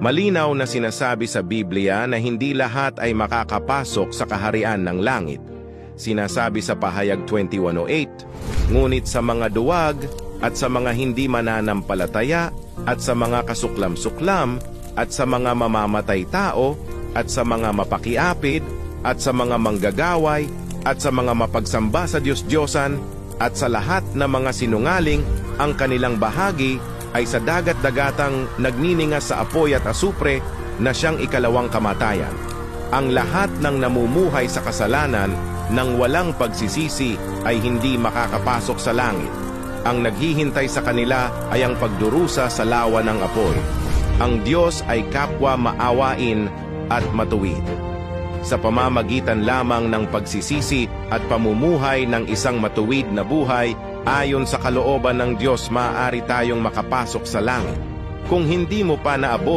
Malinaw na sinasabi sa Biblia na hindi lahat ay makakapasok sa kaharian ng langit. Sinasabi sa Pahayag 21:8, ngunit sa mga duwag at sa mga hindi mananampalataya at sa mga kasuklam-suklam at sa mga mamamatay tao at sa mga mapakiapid at sa mga manggagaway at sa mga mapagsamba sa Diyos-Diyosan at sa lahat na mga sinungaling, ang kanilang bahagi ay sa dagat-dagatang nagniningas sa apoy at asupre na siyang ikalawang kamatayan. Ang lahat ng namumuhay sa kasalanan nang walang pagsisisi ay hindi makakapasok sa langit. Ang naghihintay sa kanila ay ang pagdurusa sa lawa ng apoy. Ang Diyos ay kapwa maawain at matuwid. Sa pamamagitan lamang ng pagsisisi at pamumuhay ng isang matuwid na buhay, ayon sa kalooban ng Diyos, maaari tayong makapasok sa langit. Kung hindi mo pa naabot